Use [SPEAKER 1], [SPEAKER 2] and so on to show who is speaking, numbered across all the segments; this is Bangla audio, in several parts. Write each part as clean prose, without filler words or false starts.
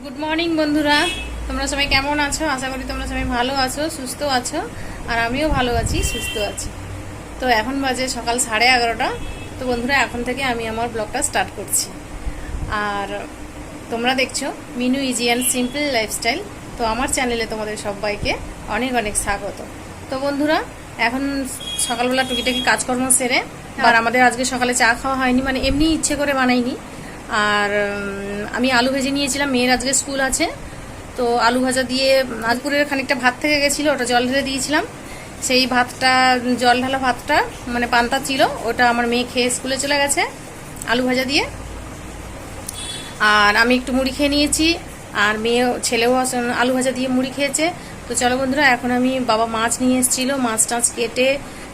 [SPEAKER 1] গুড মর্নিং বন্ধুরা, তোমরা সবাই কেমন আছো? আশা করি তোমরা সবাই ভালো আছো, সুস্থ আছো। আর আমিও ভালো আছি, সুস্থ আছি। তো এখন বাজে সকাল 11:30। তো বন্ধুরা, এখন থেকে আমি আমার ব্লগটা স্টার্ট করছি। আর তোমরা দেখছো Minu easy and simple lifestyle. তো আমার চ্যানেলে তোমাদের সবাইকে অনেক অনেক স্বাগত। তো বন্ধুরা, এখন সকালবেলা টুকিটাকি কাজকর্ম সেরে, আর আমাদের আজকে সকালে চা খাওয়া হয়নি, মানে এমনি ইচ্ছে করে বানাইনি। আর আমি আলু ভেজে নিয়েছিলাম, মেয়ের আজকে স্কুল আছে। তো আলু ভাজা দিয়ে আজপুরের খানিকটা ভাত থেকে গেছিলো, ওটা জল ঢেলে দিয়েছিলাম। সেই ভাতটা, জল ঢালা ভাতটা মানে পান্তা ছিল, ওটা আমার মেয়ে খেয়ে স্কুলে চলে গেছে আলু ভাজা দিয়ে। আর আমি একটু মুড়ি খেয়ে নিয়েছি, আর ছেলেও আলু ভাজা দিয়ে মুড়ি খেয়েছে। তো চলো বন্ধুরা, এখন আমি বাবা মাছ নিয়ে এসেছিলো, মাছ টাছ কেটে,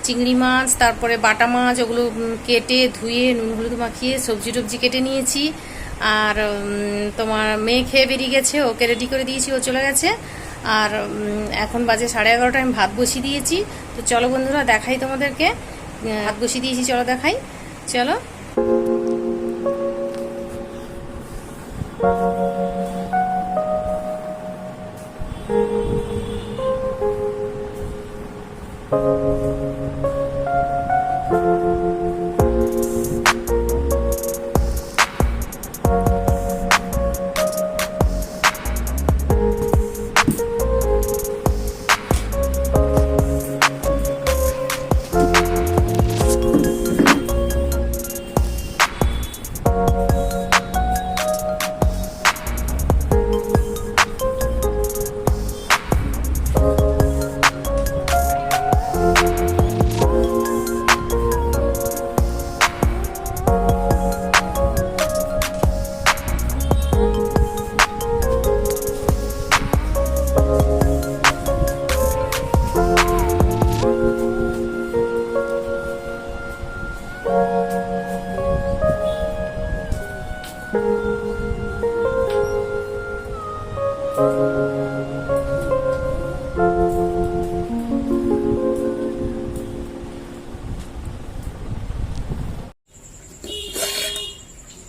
[SPEAKER 1] চিংড়ি মাছ, তারপরে বাটা মাছ, ওগুলো কেটে ধুয়ে নুন হলুদ মাখিয়ে সবজি টবজি কেটে নিয়েছি। আর তোমার মেয়ে খেয়ে বেরিয়ে গেছে, ওকে রেডি করে দিয়েছি, ও চলে গেছে। আর এখন বাজে 11:30, আমি ভাত বসিয়ে দিয়েছি। তো চলো বন্ধুরা, দেখাই তোমাদেরকে। ভাত বসিয়ে দিয়েছি, চলো দেখাই, চলো।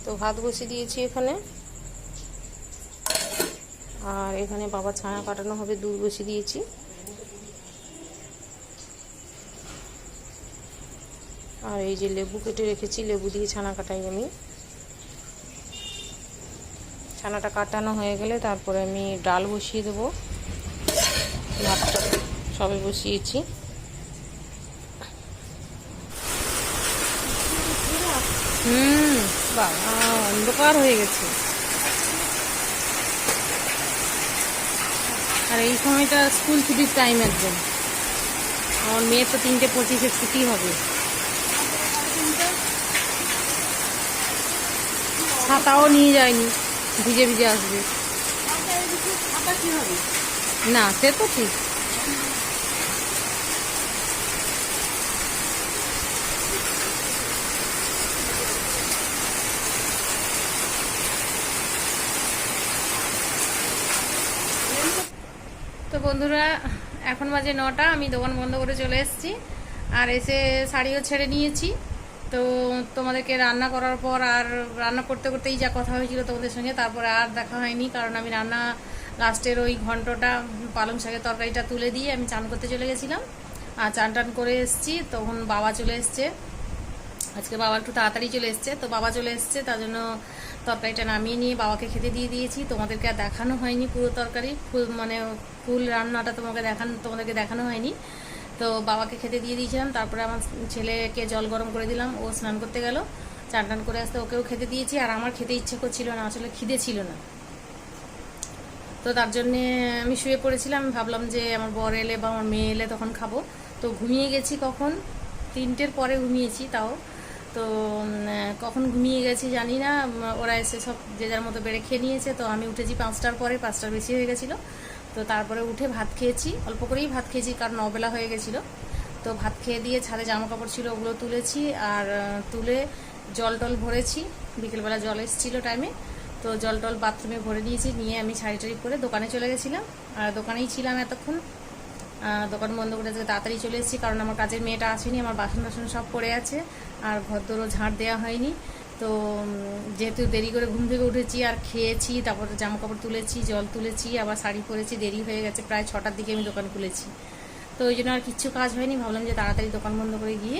[SPEAKER 1] তো ভাত বসিয়ে দিয়েছি এখানে, আর এখানে বাবা ছানা কাটানো হবে, দুধ বসিয়ে দিয়েছি। আর এই যে লেবু কেটে রেখেছি, লেবু দিয়ে ছানা কাটাই আমি। ছানাটা কাটানো হয়ে গেলে তারপরে আমি ডাল বসিয়ে দেবো। ভাতটা সবে বসিয়েছি। বাবা, অন্ধকার হয়ে গেছে। আর এই সময়টা স্কুল ছুটির টাইম একদম। আমার মেয়ে তো 3:25 ছুটি হবে। ছাতাও নিয়ে যায়নি, ভিজে ভিজে আসবে। না, সে তো ঠিক। তো বন্ধুরা, এখন বাজে 9টা, আমি দোকান বন্ধ করে চলে এসেছি। আর এসে শাড়িও ছেড়ে নিয়েছি। তো তোমাদেরকে রান্না করার পর, আর রান্না করতে করতেই যা কথা হয়েছিল তোমাদের সঙ্গে, তারপরে আর দেখা হয়নি। কারণ আমি রান্না লাস্টের ওই ঘন্টটা পালং শাকের তরকারিটা তুলে দিয়ে আমি চান করতে চলে গেছিলাম। আর চান টান করে এসেছি, তখন বাবা চলে এসছে। আজকে বাবা একটু তাড়াতাড়ি চলে এসছে। তো বাবা চলে এসছে, তার জন্য তরকারিটা নামিয়ে নিয়ে বাবাকে খেতে দিয়ে দিয়েছি। তোমাদেরকে আর দেখানো হয়নি পুরো তরকারি, মানে ফুল রান্নাটা তোমাদেরকে দেখানো হয়নি। তো বাবাকে খেতে দিয়ে দিয়েছিলাম। তারপরে আমার ছেলেকে জল গরম করে দিলাম, ও স্নান করতে গেল। চান টান করে আসতে ওকেও খেতে দিয়েছি। আর আমার খেতে ইচ্ছে করছিল না, আসলে খিদে ছিল না। তো তার জন্যে আমি শুয়ে পড়েছিলাম। আমি ভাবলাম যে আমার বর এলে বা আমার মেয়ে এলে তখন খাবো। তো ঘুমিয়ে গেছি, কখন 3টের পরে ঘুমিয়েছি তাও। তো কখন ঘুমিয়ে গেছি জানি না। ওরা এসে সব যে যার মতো বেড়ে খেয়ে নিয়েছে। তো আমি উঠেছি 5টার পরে, 5টার বেশি হয়ে গেছিলো। তো তারপরে উঠে ভাত খেয়েছি, অল্প করেই ভাত খেয়েছি, কারণ 9 বেলা হয়ে গেছিলো। তো ভাত খেয়ে দিয়ে ছাদে জামা কাপড় ছিল, ওগুলো তুলেছি। আর তুলে জল টল ভরেছি, বিকেলবেলা জল এসেছিলো টাইমে। তো জল টল বাথরুমে ভরে দিয়েছি, নিয়ে আমি শাড়ি টাড়ি পরে দোকানে চলে গেছিলাম। আর দোকানেই ছিলাম এতক্ষণ। দোকান বন্ধ করে তাড়াতাড়ি চলে এসেছি, কারণ আমার কাজের মেয়েটা আসেনি, আমার বাসন টাসন সব পড়ে আছে, আর ঘর দোরও ঝাঁট দেওয়া হয়নি। তো যেহেতু দেরি করে ঘুম থেকে উঠেছি আর খেয়েছি, তারপর জামা কাপড় তুলেছি, জল তুলেছি, আবার শাড়ি পরেছি, দেরি হয়ে গেছে, প্রায় 6টার দিকে আমি দোকান খুলেছি। তো ওই জন্য আর কিচ্ছু কাজ হয়নি, ভাবলাম যে তাড়াতাড়ি দোকান বন্ধ করে গিয়ে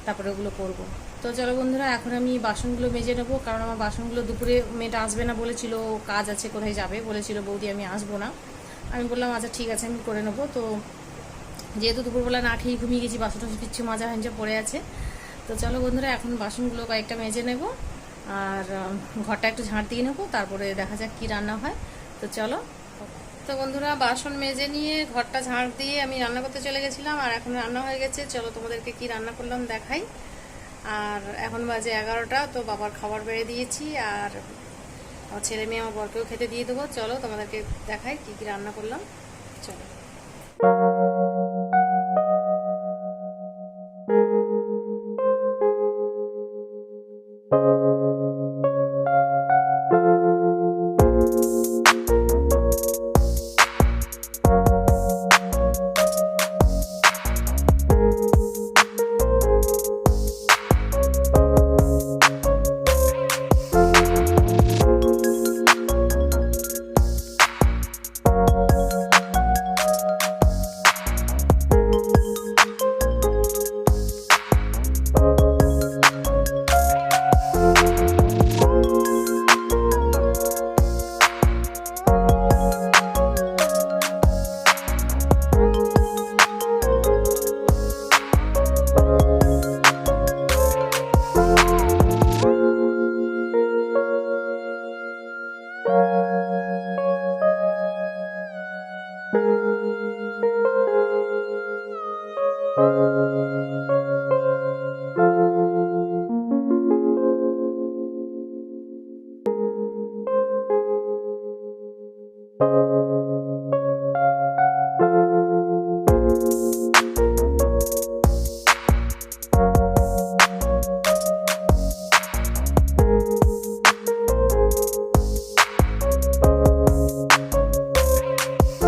[SPEAKER 1] তারপরে ওগুলো করবো। তো চলো বন্ধুরা, এখন আমি বাসনগুলো মেজে নেবো, কারণ আমার বাসনগুলো দুপুরে মেয়েটা আসবে না বলেছিল, কাজ আছে কোথায় যাবে বলেছিল, বৌদি আমি আসবো না। আমি বললাম আচ্ছা ঠিক আছে আমি করে নেবো। তো যেহেতু দুপুরবেলা না খেয়ে ঘুমিয়ে গেছি, বাসন টাসন কিচ্ছু মাজা হয়েছে পড়ে আছে। তো চলো বন্ধুরা, এখন বাসনগুলো কয়েকটা মেজে নেব আর ঘরটা একটু ঝাঁট দিয়ে নেবো, তারপরে দেখা যাক কি রান্না হয়। তো চলো। তো বন্ধুরা, বাসন মেজে নিয়ে ঘরটা ঝাঁট দিয়ে আমি রান্না করতে চলে গেছিলাম, আর এখন রান্না হয়ে গেছে। চলো তোমাদেরকে কি রান্না করলাম দেখাই। আর এখন বাজে 11টা, তো বাবার খাবার বেড়ে দিয়েছি, আর আমার ছেলে মেয়ে আমার বরকেও খেতে দিয়ে দেবো। চলো তোমাদেরকে দেখাই কি কি রান্না করলাম। চলো।